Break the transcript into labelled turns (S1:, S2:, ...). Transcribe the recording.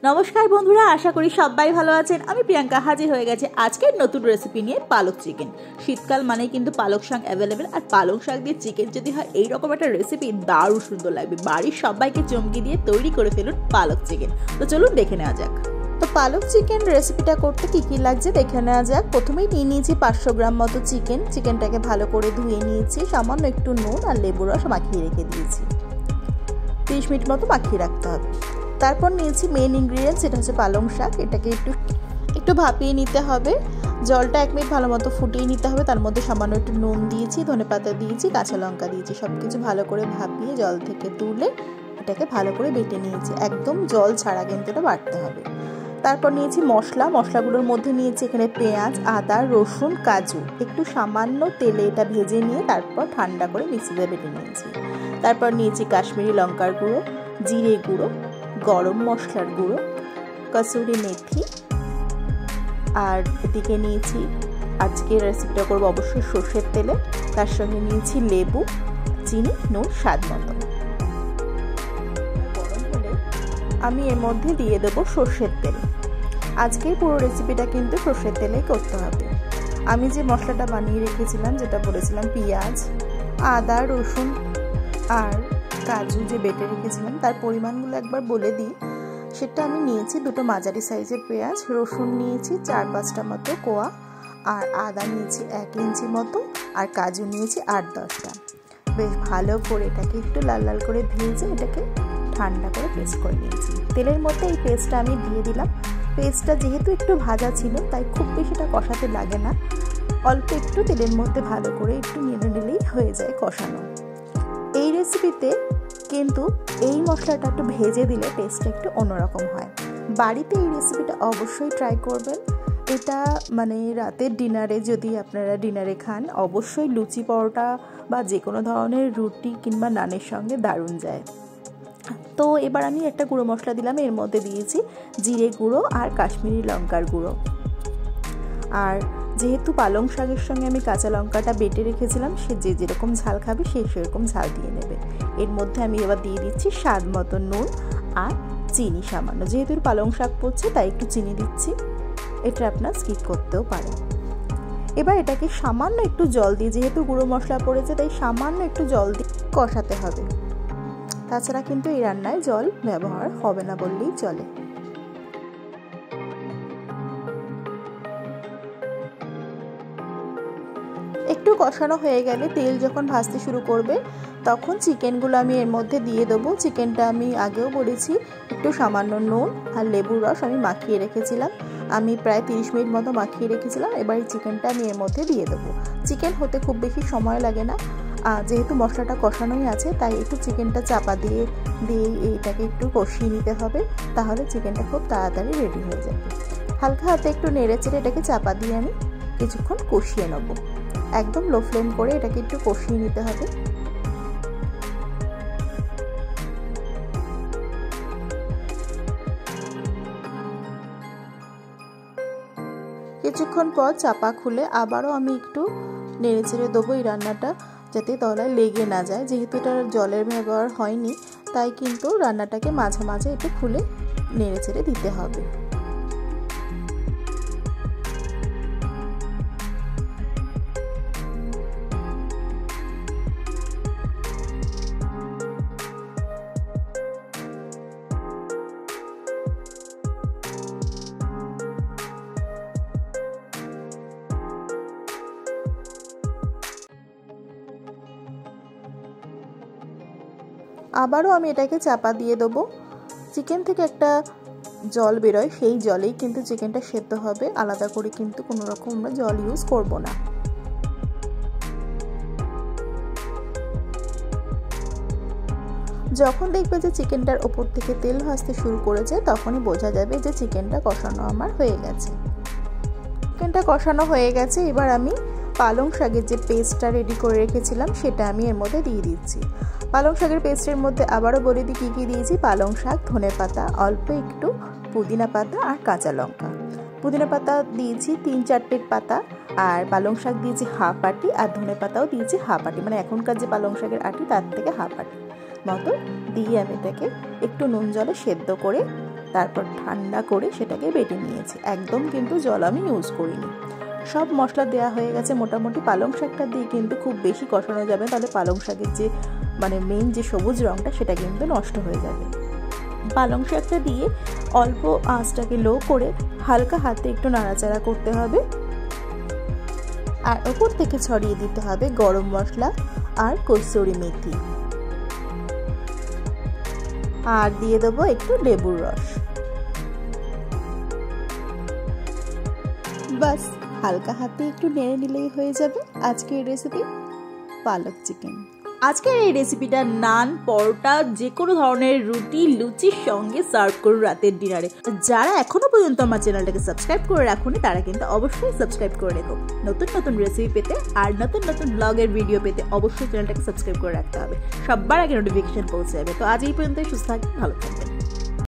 S1: নমস্কার বন্ধুরা, আশা করি সবাই ভালো আছেন। আমি প্রিয়াঙ্কা হাজির হয়ে গেছে আজকের নতুন রেসিপি নিয়ে, পালক চিকেন। শীতকাল মানেই কিন্তু পালক শাক অ্যাভেলেবেল, আর পালক শাক দিয়ে চিকেন যদি হয় এইরকম একটা রেসিপি দারুণ সুন্দর লাগবে। বাড়ির সবাইকে চমকে দিয়ে তৈরি করে ফেলুন পালক চিকেন। তো চলুন দেখে নেওয়া যাক। তো পালক চিকেন রেসিপিটা করতে কি কি লাগছে দেখে নেওয়া যাক। প্রথমেই নিয়ে নিয়েছি 500 গ্রাম মতো চিকেনটাকে ভালো করে ধুয়ে নিয়েছি, সামান্য একটু নুন আর লেবুর রস মাখিয়ে রেখে দিয়েছি। 30 মিনিট মতো মাখিয়ে রাখতে হবে। তারপর নিয়েছি মেন ইনগ্রিডিয়েন্টস, এটা হচ্ছে পালং শাক। এটাকে একটু ভাপিয়ে নিতে হবে। জলটা 1 মিনিট ভালো মতো ফুটিয়ে নিতে হবে। তার মধ্যে সামান্য একটু নুন দিয়েছি, ধনেপাতা দিয়েছি, কাঁচা লঙ্কা দিয়েছি। সব কিছু ভালো করে ভাপিয়ে জল থেকে তুলে এটাকে ভালো করে বেটে নিয়েছি। একদম জল ছাড়া কিন্তু এটা বাটতে হবে। তারপর নিয়েছি মশলাগুলোর মধ্যে নিয়েছি এখানে পেঁয়াজ, আদা, রসুন, কাজু। একটু সামান্য তেলে এটা ভেজে নিয়ে তারপর ঠান্ডা করে মিক্সিতে বেটে নিয়েছি। তারপর নিয়েছি কাশ্মীরি লঙ্কার গুঁড়ো, জিরে গুঁড়ো, গরম মশলার গুঁড়ো, কসুরি মেথি, আর এদিকে নিয়েছি, আজকে রেসিপিটা করবো অবশ্যই সর্ষের তেলে। তার সঙ্গে নিয়েছি লেবু, চিনি, নুন স্বাদ মতো। গরম হলে আমি এর মধ্যে দিয়ে দেবো সর্ষের তেল। আজকের পুরো রেসিপিটা কিন্তু সর্ষের তেলেই করতে হবে। আমি যে মশলাটা বানিয়ে রেখেছিলাম, যেটা বলেছিলাম পেঁয়াজ, আদা, রসুন আর কাজু যে বেটে রেখেছিলাম, তার পরিমাণগুলো একবার বলে দিই। সেটা আমি নিয়েছি 2টো মাঝারি সাইজের পেঁয়াজ, রসুন নিয়েছি 4-5টা মতো কোয়া, আর আদা নিয়েছি 1 ইঞ্চি মতো, আর কাজু নিয়েছি 8-10টা। বেশ ভালো করে এটাকে একটু লাল লাল করে ভেজে এটাকে ঠান্ডা করে পেস্ট করে নিয়েছি। তেলের মধ্যে এই পেস্টটা আমি দিয়ে দিলাম। পেস্টটা যেহেতু একটু ভাজা ছিল তাই খুব বেশিটা কষাতে লাগে না, অল্প একটু তেলের মধ্যে ভালো করে একটু নেড়ে নিলেই হয়ে যায় কষানো। এই রেসিপিতে কিন্তু এই মশলাটা একটু ভেজে দিলে টেস্টটা একটু অন্যরকম হয়। বাড়িতে এই রেসিপিটা অবশ্যই ট্রাই করবেন। এটা মানে রাতের ডিনারে, যদি আপনারা ডিনারে খান, অবশ্যই লুচি, পরোটা বা যে কোনো ধরনের রুটি কিংবা নানের সঙ্গে দারুণ যায়। তো এবার আমি একটা গুঁড়ো মশলা দিলাম, এর মধ্যে দিয়েছি জিরে গুঁড়ো আর কাশ্মীরি লঙ্কার গুঁড়ো। আর যেহেতু পালং শাকের সঙ্গে আমি কাঁচা লঙ্কাটা বেটে রেখেছিলাম, সে যে যেরকম ঝাল খাবে সে সেরকম ঝাল দিয়ে নেবে। এর মধ্যে আমি এবার দিয়ে দিচ্ছি স্বাদ মতো নুন আর চিনি সামান্য। যেহেতু পালং শাক পড়ছে তাই একটু চিনি দিচ্ছি, এটা আপনার স্কিপ করতেও পারেন। এবার এটাকে সামান্য একটু জল দিয়ে, যেহেতু গুঁড়ো মশলা পড়েছে তাই সামান্য একটু জল দিয়ে কষাতে হবে। তাছাড়া কিন্তু এই রান্নায় জল ব্যবহার হবে না বললেই চলে। একটু কষানো হয়ে গেলে, তেল যখন ভাজতে শুরু করবে, তখন চিকেনগুলো আমি এর মধ্যে দিয়ে দেবো। চিকেনটা আমি আগেও বলেছি একটু সামান্য নুন আর লেবুর রস আমি মাখিয়ে রেখেছিলাম। আমি প্রায় 30 মিনিট মতো মাখিয়ে রেখেছিলাম। এবার এই চিকেনটা আমি এর মধ্যে দিয়ে দেবো। চিকেন হতে খুব বেশি সময় লাগে না, যেহেতু মশলাটা কষানোই আছে তাই একটু চিকেনটা চাপা দিয়ে এইটাকে একটু কষিয়ে নিতে হবে, তাহলে চিকেনটা খুব তাড়াতাড়ি রেডি হয়ে যাবে। হালকা হাতে একটু নেড়ে চেড়ে এটাকে চাপা দিয়ে আমি কিছুক্ষণ কষিয়ে নেব। একদম লো ফ্লেম করে এটাকে একটু কষিয়ে নিতে হবে। কিছুক্ষণ পর চাপা খুলে আবারও আমি একটু নেড়ে চেড়ে দেবো এই রান্নাটা, যাতে তলায় লেগে না যায়। যেহেতু এটা জলের ব্যবহার হয়নি তাই কিন্তু রান্নাটাকে মাঝে মাঝে একটু খুলে নেড়ে চেড়ে দিতে হবে। আবারও আমি এটাকে চাপা দিয়ে দেবো। চিকেন থেকে একটা জল বেরোয়, সেই জলেই কিন্তু চিকেনটা সেদ্ধ হবে। আলাদা করে কিন্তু কোনো রকম আমরা জল ইউজ করব না। যখন দেখবে যে চিকেনটার ওপর থেকে তেল ভাসতে শুরু করেছে, তখনই বোঝা যাবে যে চিকেনটা কষানো আমার হয়ে গেছে। চিকেনটা কষানো হয়ে গেছে। এবার আমি পালং শাকের যে পেস্টটা রেডি করে রেখেছিলাম সেটা আমি এর মধ্যে দিয়ে দিচ্ছি। পালং শাকের পেস্টের মধ্যে আবারও বলে দিই কী কী দিয়েছি। পালং শাক, ধনেপাতা, অল্প একটু পুদিনা পাতা আর কাঁচা লঙ্কা। পুদিনা পাতা দিয়েছি 3-4 পাতা, আর পালং শাক দিয়েছি হাফ আটি, আর ধনেপাতাও দিয়েছি হাফ আটি, মানে এখনকার যে পালং শাকের আটি তার থেকে হাফ আটি মতো দিয়ে আমি এটাকে একটু নুন জলে সেদ্ধ করে তারপর ঠান্ডা করে সেটাকে বেটে নিয়েছি। একদম কিন্তু জল আমি ইউজ করিনি। সব মশলা দেওয়া হয়ে গেছে। মোটামুটি পালং শাকটা দিয়ে কিন্তু খুব বেশি কষানো যাবে, তাহলে পালং শাকের যে মেন যে সবুজ রঙটা সেটা কিন্তু নষ্ট হয়ে যাবে। পালং শাকটা দিয়ে অল্প আঁচটাকে লো করে হালকা হাতে একটু নাড়াচাড়া করতে হবে। আর ওপর থেকে ছড়িয়ে দিতে হবে গরম মশলা আর কসুরি মেথি, আর দিয়ে দেবো একটু লেবুর রস। বাস হালকা হাতে একটু নেড়ে নিলেই হয়ে যাবে আজকের রেসিপি পালক চিকেন। আজকের এই রেসিপিটা নান, পরোটা, যে কোনো ধরনের রুটি, লুচির সঙ্গে সার্ভ করুন রাতের ডিনারে। যারা এখনো পর্যন্ত আমার চ্যানেলটাকে সাবস্ক্রাইব করে রাখুনি তারা কিন্তু অবশ্যই সাবস্ক্রাইব করে রেখো। নতুন নতুন রেসিপি পেতে আর নতুন নতুন ব্লগের ভিডিও পেতে অবশ্যই চ্যানেলটাকে সাবস্ক্রাইব করে রাখতে হবে, সবার আগে নোটিফিকেশন পৌঁছে যাবে। তো আজ এই পর্যন্ত, সুস্থ থাকবেন, ভালো থাকবেন।